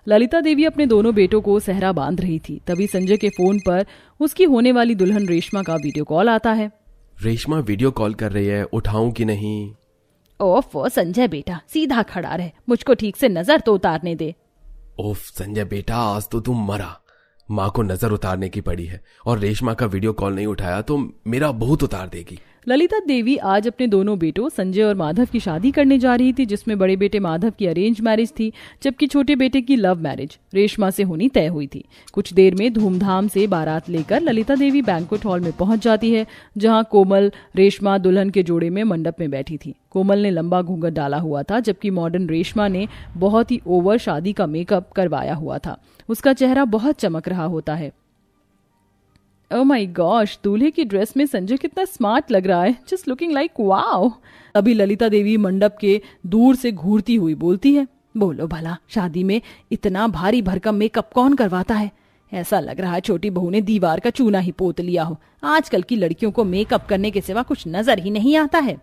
ललिता देवी अपने दोनों बेटों को सहरा बांध रही थी। तभी संजय के फोन पर उसकी होने वाली दुल्हन रेशमा का वीडियो कॉल आता है। रेशमा वीडियो कॉल कर रही है, उठाऊं कि नहीं? ओफ संजय बेटा, सीधा खड़ा रहे, मुझको ठीक से नजर तो उतारने दे। ओफ संजय बेटा, आज तो तुम मरा। माँ को नजर उतारने की पड़ी है और रेशमा का वीडियो कॉल नहीं उठाया तो मेरा बहुत उतार देगी। ललिता देवी आज अपने दोनों बेटों संजय और माधव की शादी करने जा रही थी, जिसमें बड़े बेटे माधव की अरेंज मैरिज थी जबकि छोटे बेटे की लव मैरिज रेशमा से होनी तय हुई थी। कुछ देर में धूमधाम से बारात लेकर ललिता देवी बैंक्वेट हॉल में पहुंच जाती है, जहां कोमल रेशमा दुल्हन के जोड़े में मंडप में बैठी थी। कोमल ने लंबा घूंघट डाला हुआ था जबकि मॉडर्न रेशमा ने बहुत ही ओवर शादी का मेकअप करवाया हुआ था। उसका चेहरा बहुत चमक रहा होता है। ओह माय गॉश, दूल्हे की ड्रेस में संजय कितना स्मार्ट लग रहा है, जस्ट लुकिंग लाइक वाओ। अभी ललिता देवी मंडप के दूर से घूरती हुई बोलती है, बोलो भला, शादी में इतना भारी भरकम मेकअप कौन करवाता है? ऐसा लग रहा है छोटी बहू ने दीवार का चूना ही पोत लिया हो। आजकल की लड़कियों को मेकअप करने के सिवा कुछ नजर ही नहीं आता है।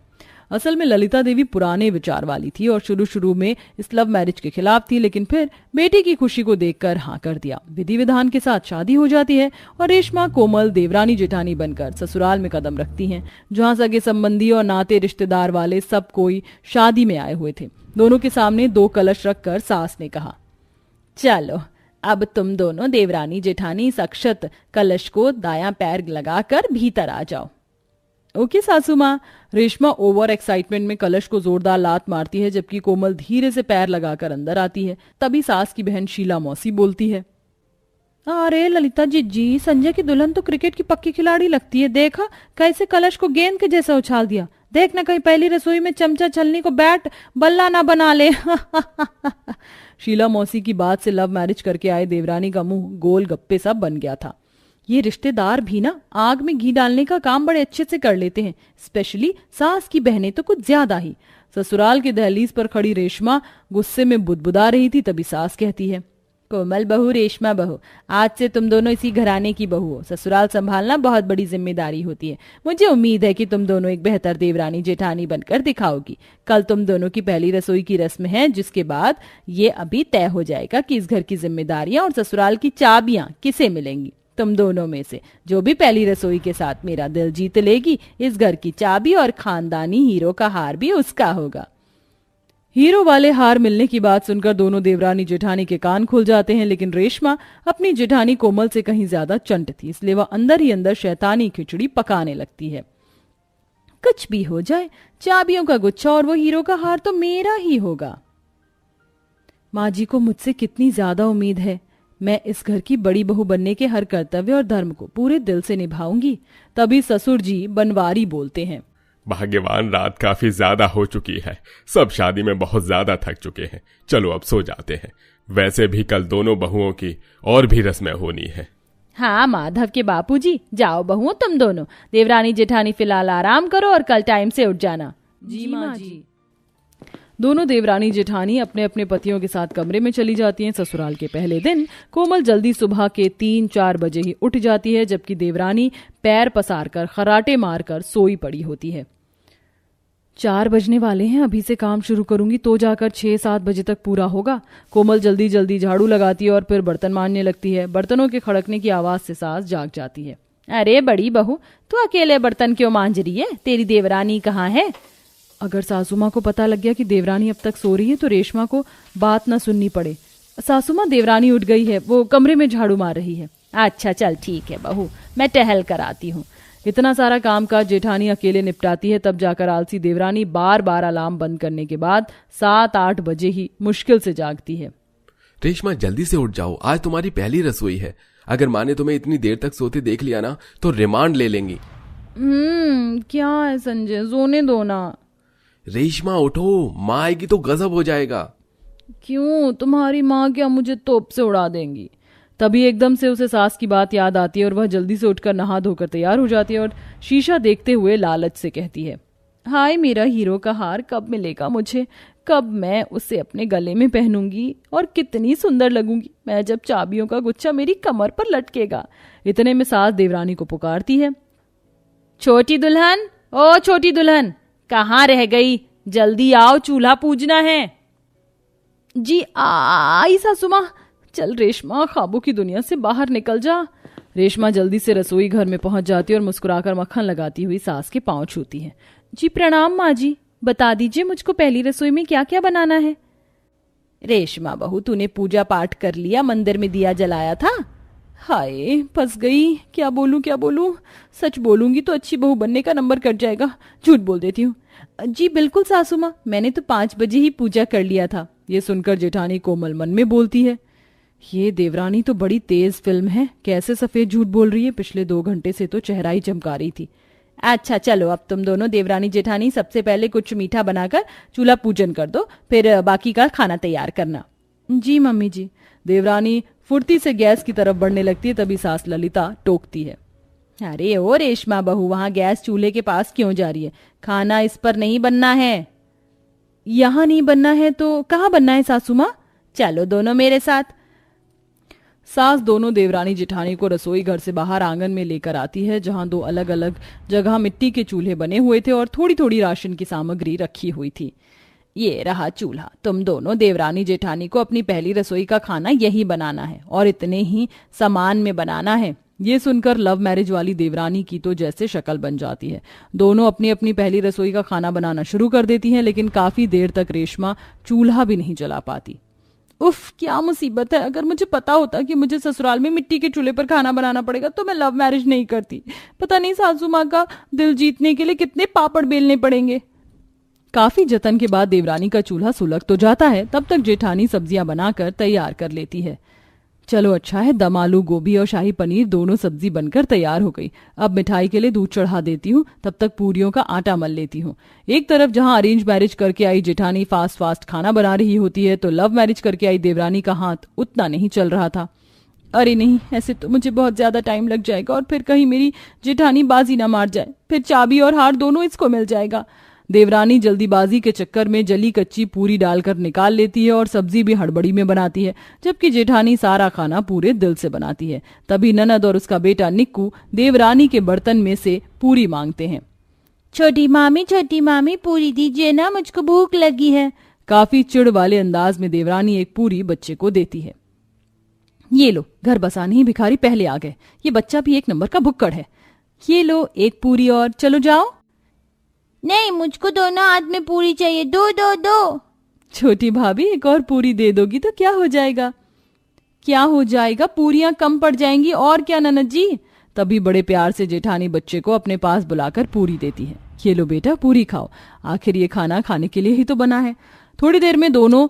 असल में ललिता देवी पुराने विचार वाली थी और शुरू में इस लव मैरिज के खिलाफ थी, लेकिन फिर बेटी की खुशी को देखकर हाँ कर दिया। विधि विधान के साथ शादी हो जाती है और रेशमा कोमल देवरानी जेठानी बनकर ससुराल में कदम रखती हैं, जहाँ सगे संबंधी और नाते रिश्तेदार वाले सब कोई शादी में आए हुए थे। दोनों के सामने 2 कलश रखकर सास ने कहा, चलो अब तुम दोनों देवरानी जेठानी इस अक्षत कलश को दायां पैर लगाकर भीतर आ जाओ। ओके सासू माँ। रेशमा ओवर एक्साइटमेंट में कलश को जोरदार लात मारती है जबकि कोमल धीरे से पैर लगाकर अंदर आती है। तभी सास की बहन शीला मौसी बोलती है, अरे ललिता जी, संजय की दुल्हन तो क्रिकेट की पक्की खिलाड़ी लगती है, देखा कैसे कलश को गेंद के जैसा उछाल दिया। देखना कहीं पहली रसोई में चमचा छलनी को बैट बल्ला ना बना ले। शीला मौसी की बात से लव मैरिज करके आए देवरानी का मुंह गोल गप्पे सा बन गया था। ये रिश्तेदार भी ना आग में घी डालने का काम बड़े अच्छे से कर लेते हैं, स्पेशली सास की बहनें तो कुछ ज्यादा ही। ससुराल की दहलीज पर खड़ी रेशमा गुस्से में बुदबुदा रही थी, तभी सास कहती है, कोमल बहू, रेशमा बहू, आज से तुम दोनों इसी घराने की बहू हो। ससुराल संभालना बहुत बड़ी जिम्मेदारी होती है। मुझे उम्मीद है कि तुम दोनों एक बेहतर देवरानी जेठानी बनकर दिखाओगी। कल तुम दोनों की पहली रसोई की रस्म है, जिसके बाद ये अभी तय हो जाएगा कि इस घर की जिम्मेदारियां और ससुराल की चाबियां किसे मिलेंगी। तुम दोनों में से जो भी पहली रसोई के साथ मेरा दिल जीत लेगी, इस घर की चाबी और खानदानी हीरो का हार भी उसका होगा। हीरो वाले हार मिलने की बात सुनकर दोनों देवरानी जेठानी के कान खुल जाते हैं, लेकिन रेशमा अपनी जेठानी कोमल से कहीं ज्यादा चंट थी, इसलिए वह अंदर ही अंदर शैतानी खिचड़ी पकाने लगती है। कुछ भी हो जाए, चाबियों का गुच्छा और वो हीरो का हार तो मेरा ही होगा। माँ जी को मुझसे कितनी ज्यादा उम्मीद है। मैं इस घर की बड़ी बहू बनने के हर कर्तव्य और धर्म को पूरे दिल से निभाऊंगी। तभी ससुर जी बनवारी बोलते हैं, भाग्यवान, रात काफी ज्यादा हो चुकी है। सब शादी में बहुत ज्यादा थक चुके हैं। चलो अब सो जाते हैं। वैसे भी कल दोनों बहुओं की और भी रस्में होनी है। हाँ माधव के बापूजी, जाओ बहुओं तुम दोनों। देवरानी जेठानी फिलहाल आराम करो और कल टाइम से उठ जाना। जी माँ जी। दोनों देवरानी जेठानी अपने अपने पतियों के साथ कमरे में चली जाती हैं। ससुराल के पहले दिन कोमल जल्दी सुबह के 3-4 बजे ही उठ जाती है, जबकि देवरानी पैर पसार कर खराटे मारकर सोई पड़ी होती है। 4 बजने वाले हैं, अभी से काम शुरू करूंगी तो जाकर 6-7 बजे तक पूरा होगा। कोमल जल्दी जल्दी झाड़ू लगाती है और फिर बर्तन मांजने लगती है। बर्तनों के खड़कने की आवाज से सास जाग जाती है। अरे बड़ी बहू, तू अकेले बर्तन क्यों मांज रही है? तेरी देवरानी कहाँ है? अगर सासू माँ को पता लग गया कि देवरानी अब तक सो रही है तो रेशमा को बात न सुननी पड़े। सासू माँ, देवरानी उठ गई है, वो कमरे में झाड़ू मार रही है। अच्छा चल ठीक है बहू, मैं टहल कर आती हूँ। इतना सारा काम काज जेठानी अकेले निपटाती है, तब जाकर आलसी देवरानी बार बार अलार्म बंद करने के बाद 7-8 बजे ही मुश्किल से जागती है। रेशमा जल्दी से उठ जाओ, आज तुम्हारी पहली रसोई है। अगर माँ ने तुम्हें इतनी देर तक सोते देख लिया ना तो रिमांड ले लेंगी। क्या है संजय, सोने दो ना। रेशमा उठो, माँ आएगी तो गजब हो जाएगा। क्यों, तुम्हारी माँ क्या मुझे तोप से उड़ा देंगी? तभी एकदम से उसे सास की बात याद आती है और वह जल्दी से उठकर नहा धोकर तैयार हो जाती है और शीशा देखते हुए लालच से कहती है, हाय मेरा हीरो का हार कब मिलेगा मुझे? कब मैं उसे अपने गले में पहनूंगी और कितनी सुंदर लगूंगी मैं जब चाबियों का गुच्छा मेरी कमर पर लटकेगा। इतने में सास देवरानी को पुकारती है, छोटी दुल्हन, ओ छोटी दुल्हन, कहाँ रह गई? जल्दी आओ, चूल्हा पूजना है। जी आई सासू माँ। चल रेशमा, ख्वाबों की दुनिया से बाहर निकल जा। रेशमा जल्दी से रसोई घर में पहुंच जाती है और मुस्कुराकर मक्खन लगाती हुई सास के पांव छूती है। जी प्रणाम माँ जी, बता दीजिए मुझको पहली रसोई में क्या क्या बनाना है। रेशमा बहू, तूने पूजा पाठ कर लिया, मंदिर में दिया जलाया था? हाय फंस गई, क्या बोलूं, सच बोलूंगी तो अच्छी बहू बनने का नंबर कट जाएगा, झूठ बोल देती हूँ। जी बिल्कुल सासू माँ, मैंने तो 5 बजे ही पूजा कर लिया था। ये सुनकर जेठानी कोमल मन में बोलती है, ये देवरानी तो बड़ी तेज फिल्म है, कैसे सफेद झूठ बोल रही है, पिछले 2 घंटे से तो चेहरा ही चमका रही थी। अच्छा चलो, अब तुम दोनों देवरानी जेठानी सबसे पहले कुछ मीठा बनाकर चूल्हा पूजन कर दो, फिर बाकी का खाना तैयार करना। जी मम्मी जी। देवरानी फुर्ती से गैस की तरफ बढ़ने लगती है, तभी सास ललिता टोकती है, अरे ओ रेशमा बहू, वहां गैस चूल्हे के पास क्यों जा रही है? खाना इस पर नहीं बनना है। यहाँ नहीं बनना है तो कहाँ बनना है सासू माँ? चलो दोनों मेरे साथ। सास दोनों देवरानी जेठानी को रसोई घर से बाहर आंगन में लेकर आती है, जहां 2 अलग अलग जगह मिट्टी के चूल्हे बने हुए थे और थोड़ी थोड़ी राशन की सामग्री रखी हुई थी। ये रहा चूल्हा, तुम दोनों देवरानी जेठानी को अपनी पहली रसोई का खाना यही बनाना है और इतने ही सामान में बनाना है। ये सुनकर लव मैरिज वाली देवरानी की तो जैसे शक्ल बन जाती है। दोनों अपनी अपनी पहली रसोई का खाना बनाना शुरू कर देती हैं, लेकिन काफी देर तक रेशमा चूल्हा भी नहीं जला पाती। उफ, क्या मुसीबत है, अगर मुझे पता होता कि मुझे ससुराल में मिट्टी के चूल्हे पर खाना बनाना पड़ेगा तो मैं लव मैरिज नहीं करती। पता नहीं सासू माँ का दिल जीतने के लिए कितने पापड़ बेलने पड़ेंगे। काफी जतन के बाद देवरानी का चूल्हा सुलग तो जाता है, तब तक जेठानी सब्जियां बनाकर तैयार कर लेती है। चलो अच्छा है, दम आलू गोभी और शाही पनीर दोनों सब्जी बनकर तैयार हो गई। अब मिठाई के लिए दूध चढ़ा देती हूँ, तब तक पूरियों का आटा मल लेती हूँ। एक तरफ जहाँ अरेंज मैरिज करके आई जेठानी फास्ट खाना बना रही होती है, तो लव मैरिज करके आई देवरानी का हाथ उतना नहीं चल रहा था। अरे नहीं, ऐसे तो मुझे बहुत ज्यादा टाइम लग जाएगा और फिर कहीं मेरी जेठानी बाजी ना मार जाए, फिर चाबी और हार दोनों इसको मिल जाएगा। देवरानी जल्दीबाजी के चक्कर में जली कच्ची पूरी डालकर निकाल लेती है और सब्जी भी हड़बड़ी में बनाती है, जबकि जेठानी सारा खाना पूरे दिल से बनाती है। तभी ननद और उसका बेटा निक्कू देवरानी के बर्तन में से पूरी मांगते हैं। छोटी मामी पूरी दीजिए ना, मुझको भूख लगी है। काफी चिढ़ वाले अंदाज में देवरानी एक पूरी बच्चे को देती है। ये लो, घर बसाने ही भिखारी पहले आ गए, ये बच्चा भी 1 नंबर का भुक्कड़ है। ये लो एक पूरी और, चलो जाओ। नहीं, मुझको दोनों हाथ में पूरी चाहिए, दो। छोटी भाभी, एक और पूरी दे दोगी तो क्या हो जाएगा? क्या हो जाएगा, पूरियां कम पड़ जाएंगी और क्या ननद जी। तभी बड़े प्यार से जेठानी बच्चे को अपने पास बुलाकर पूरी देती है। ये लो बेटा, पूरी खाओ, आखिर ये खाना खाने के लिए ही तो बना है। थोड़ी देर में दोनों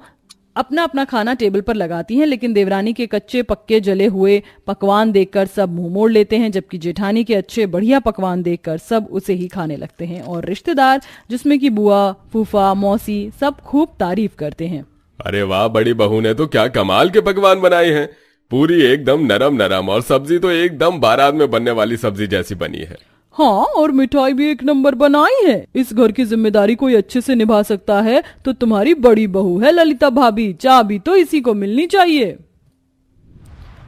अपना अपना खाना टेबल पर लगाती हैं, लेकिन देवरानी के कच्चे पक्के जले हुए पकवान देखकर सब मुंह मोड़ लेते हैं, जबकि जेठानी के अच्छे बढ़िया पकवान देखकर सब उसे ही खाने लगते हैं और रिश्तेदार, जिसमें कि बुआ, फूफा, मौसी, सब खूब तारीफ करते हैं। अरे वाह, बड़ी बहू ने तो क्या कमाल के पकवान बनाए हैं। पूरी एकदम नरम नरम और सब्जी तो एकदम बारात में बनने वाली सब्जी जैसी बनी है। हाँ, और मिठाई भी 1 नंबर बनाई है। इस घर की जिम्मेदारी कोई अच्छे से निभा सकता है तो तुम्हारी बड़ी बहू है ललिता भाभी, चाबी तो इसी को मिलनी चाहिए।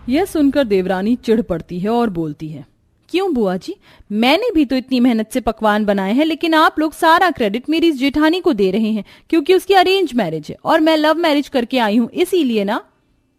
यह सुनकर देवरानी चिढ़ पड़ती है और बोलती है, क्यों बुआ जी, मैंने भी तो इतनी मेहनत से पकवान बनाए हैं, लेकिन आप लोग सारा क्रेडिट मेरी जेठानी को दे रहे हैं, क्योंकि उसकी अरेंज मैरिज है और मैं लव मैरिज करके आई हूँ, इसीलिए ना।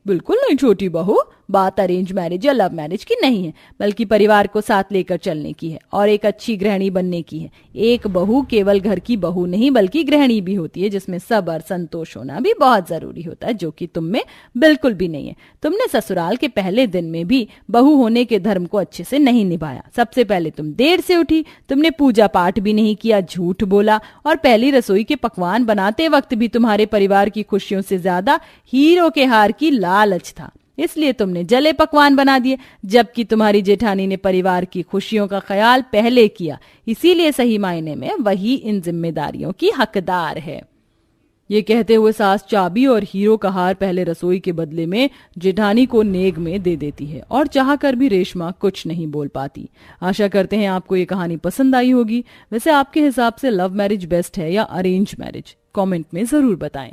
बिल्कुल नहीं छोटी बहू, बात अरेंज मैरिज या लव मैरिज की नहीं है, बल्कि परिवार को साथ लेकर चलने की है और एक अच्छी गृहिणी बनने की है। एक बहू केवल घर की बहू नहीं बल्कि गृहिणी भी होती है, जिसमें सब्र संतोष होना भी बहुत जरूरी होता है, जो कि तुम में बिल्कुल भी नहीं है। तुमने ससुराल के पहले दिन में भी बहू होने के धर्म को अच्छे से नहीं निभाया। सबसे पहले तुम देर से उठी, तुमने पूजा पाठ भी नहीं किया, झूठ बोला और पहली रसोई के पकवान बनाते वक्त भी तुम्हारे परिवार की खुशियों से ज्यादा हीरो के हार की लालच था, इसलिए तुमने जले पकवान बना दिए, जबकि तुम्हारी जेठानी ने परिवार की खुशियों का ख्याल पहले किया। इसीलिए सही मायने में वही इन जिम्मेदारियों की हकदार है। ये कहते हुए सास चाबी और हीरो का हार पहले रसोई के बदले में जेठानी को नेग में दे देती है और चाहकर भी रेशमा कुछ नहीं बोल पाती। आशा करते हैं आपको ये कहानी पसंद आई होगी। वैसे आपके हिसाब से लव मैरिज बेस्ट है या अरेंज मैरिज? कमेंट में जरूर बताएं।